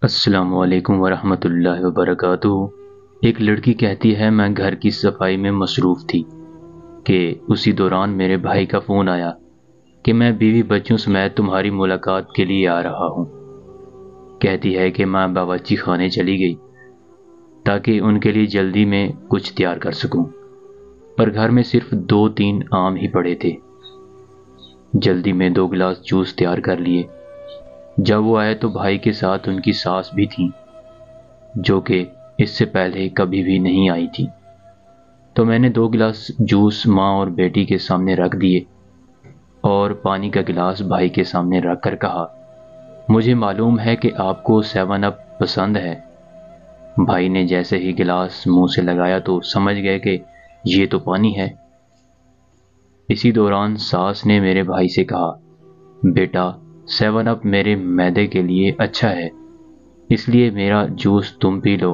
السلام علیکم ورحمۃ اللہ وبرکاتہ۔ ایک لڑکی کہتی ہے میں گھر کی صفائی میں مصروف تھی کہ اسی دوران میرے بھائی کا فون آیا کہ میں بیوی بچوں سمیت تمہاری ملاقات کے لیے آ رہا ہوں۔ کہتی ہے کہ میں باورچی خانے چلی گئی تاکہ ان کے لیے جلدی میں کچھ تیار کر سکوں، پر گھر میں صرف 2-3 آم ہی پڑے تھے۔ جلدی میں 2 گلاس جوس تیار کر لیے۔ جب وہ آئے تو بھائی کے ساتھ ان کی ساس بھی تھیں، جو کہ اس سے پہلے کبھی بھی نہیں آئی تھی۔ تو میں نے 2 گلاس جوس ماں اور بیٹی کے سامنے رکھ دیے اور پانی کا گلاس بھائی کے سامنے رکھ کر کہا، مجھے معلوم ہے کہ آپ کو 7 اپ پسند ہے۔ بھائی نے جیسے ہی گلاس منہ سے لگایا تو سمجھ گئے کہ یہ تو پانی ہے۔ اسی دوران ساس نے میرے بھائی سے کہا، بیٹا 7 اپ میرے معدے کے لیے اچھا ہے، اس لیے میرا جوس تم پی لو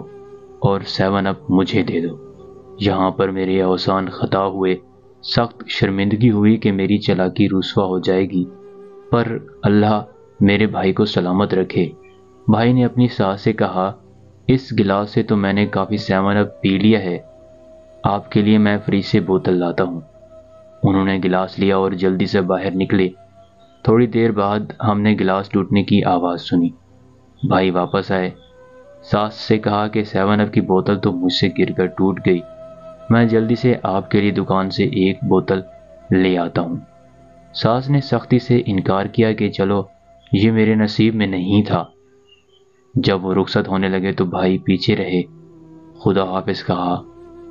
اور 7 اپ مجھے دے دو۔ یہاں پر میرے اوزان خطا ہوئے، سخت شرمندگی ہوئی کہ میری چالاکی رسوا ہو جائے گی، پر اللہ میرے بھائی کو سلامت رکھے۔ بھائی نے اپنی ساس سے کہا، اس گلاس سے تو میں نے کافی 7 اپ پی لیا ہے، آپ کے لیے میں فریج سے بوتل لاتا ہوں۔ انہوں نے گلاس لیا اور جلدی سے باہر نکلے۔ تھوڑی دیر بعد ہم نے گلاس ٹوٹنے کی آواز سنی۔ بھائی واپس آئے۔ ساس سے کہا کہ 7 اپ کی بوتل تو مجھ سے گر کر ٹوٹ گئی، میں جلدی سے آپ کے لیے دکان سے ایک بوتل لے آتا ہوں۔ ساس نے سختی سے انکار کیا کہ چلو، یہ میرے نصیب میں نہیں تھا۔ جب وہ رخصت ہونے لگے تو بھائی پیچھے رہے، خدا حافظ کہا،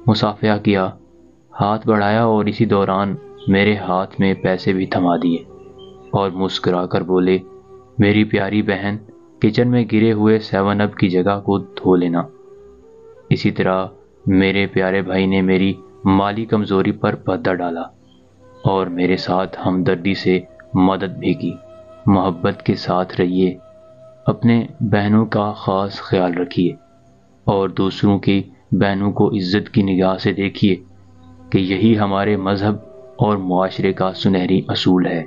مصافحہ کیا، ہاتھ بڑھایا اور اسی دوران میرے ہاتھ میں پیسے بھی تھما دیے اور مسکرا کر بولے، میری پیاری بہن، کچن میں گرے ہوئے 7 اپ کی جگہ کو دھو لینا۔ اسی طرح میرے پیارے بھائی نے میری مالی کمزوری پر پردہ ڈالا اور میرے ساتھ ہمدردی سے مدد بھی کی۔ محبت کے ساتھ رہیے، اپنے بہنوں کا خاص خیال رکھیے اور دوسروں کی بہنوں کو عزت کی نگاہ سے دیکھیے کہ یہی ہمارے مذہب اور معاشرے کا سنہری اصول ہے۔